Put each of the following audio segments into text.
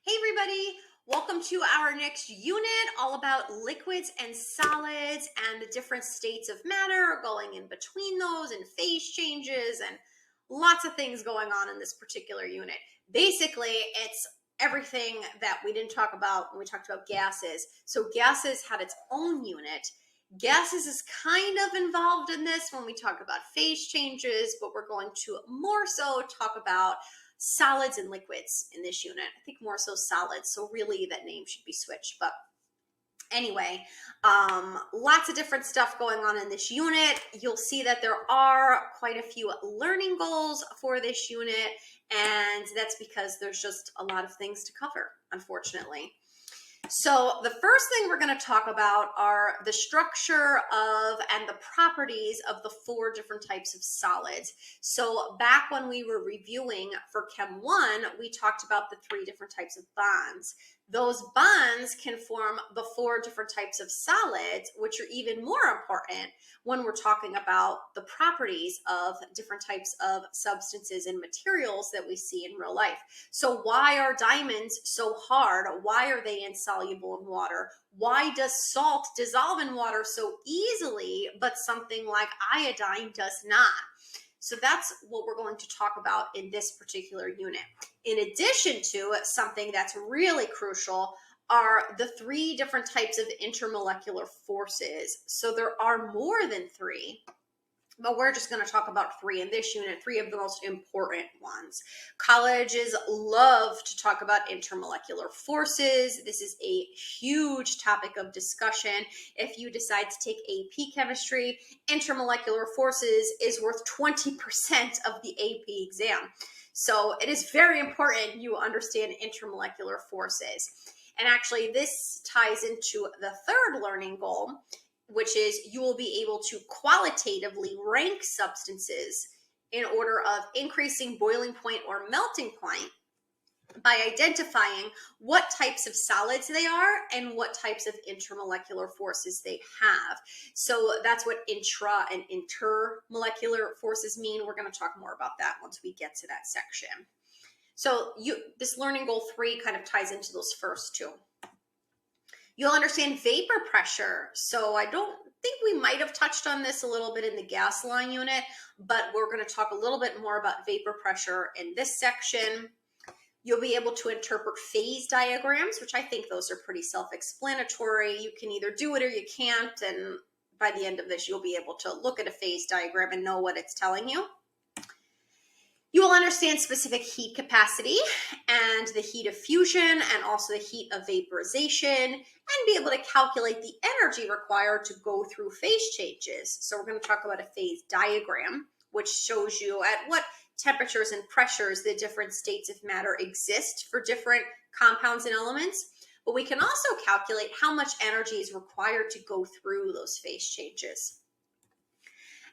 Hey everybody, welcome to our next unit all about liquids and solids and the different states of matter going in between those and phase changes and lots of things going on in this particular unit. Basically, it's everything that we didn't talk about when we talked about gases. So gases had its own unit. Gases is kind of involved in this when we talk about phase changes, but we're going to more so talk about solids and liquids in this unit. I think more so solids, so really that name should be switched. But anyway, lots of different stuff going on in this unit. You'll see that there are quite a few learning goals for this unit, and that's because there's just a lot of things to cover, unfortunately. So the first thing we're going to talk about are the structure of and the properties of the 4 different types of solids. So back when we were reviewing for Chem 1, we talked about the 3 different types of bonds. Those bonds can form the 4 different types of solids, which are even more important when we're talking about the properties of different types of substances and materials that we see in real life. So why are diamonds so hard? Why are they insoluble in water? Why does salt dissolve in water so easily, but something like iodine does not? So that's what we're going to talk about in this particular unit. In addition to something that's really crucial are the 3 different types of intermolecular forces. So there are more than 3. But we're just going to talk about 3 in this unit, 3 of the most important ones. Colleges love to talk about intermolecular forces. This is a huge topic of discussion. If you decide to take AP chemistry, intermolecular forces is worth 20% of the AP exam. So it is very important you understand intermolecular forces. And actually, this ties into the 3rd learning goal, which is you will be able to qualitatively rank substances in order of increasing boiling point or melting point by identifying what types of solids they are and what types of intermolecular forces they have. So that's what intra and intermolecular forces mean. We're going to talk more about that once we get to that section. So this learning goal 3 kind of ties into those first 2. You'll understand vapor pressure. So I don't think we might have touched on this a little bit in the gas line unit, but we're going to talk a little bit more about vapor pressure in this section. You'll be able to interpret phase diagrams, which I think those are pretty self-explanatory. You can either do it or you can't, and by the end of this, you'll be able to look at a phase diagram and know what it's telling you. You will understand specific heat capacity and the heat of fusion and also the heat of vaporization and be able to calculate the energy required to go through phase changes. So we're going to talk about a phase diagram, which shows you at what temperatures and pressures the different states of matter exist for different compounds and elements. But we can also calculate how much energy is required to go through those phase changes.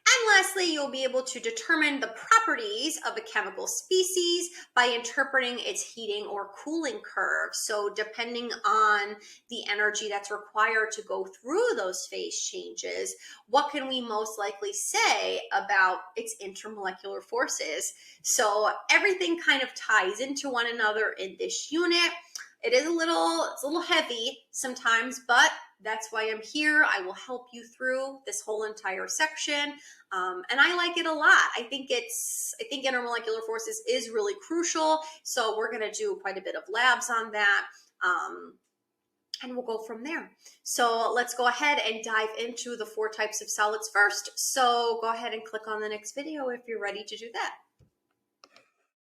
And lastly, you'll be able to determine the properties of a chemical species by interpreting its heating or cooling curve. So depending on the energy that's required to go through those phase changes, what can we most likely say about its intermolecular forces? So everything kind of ties into one another in this unit. It's a little heavy sometimes, but that's why I'm here. I will help you through this whole entire section. And I like it a lot. I think intermolecular forces is really crucial. So we're going to do quite a bit of labs on that. And we'll go from there. So let's go ahead and dive into the 4 types of solids first. So go ahead and click on the next video if you're ready to do that.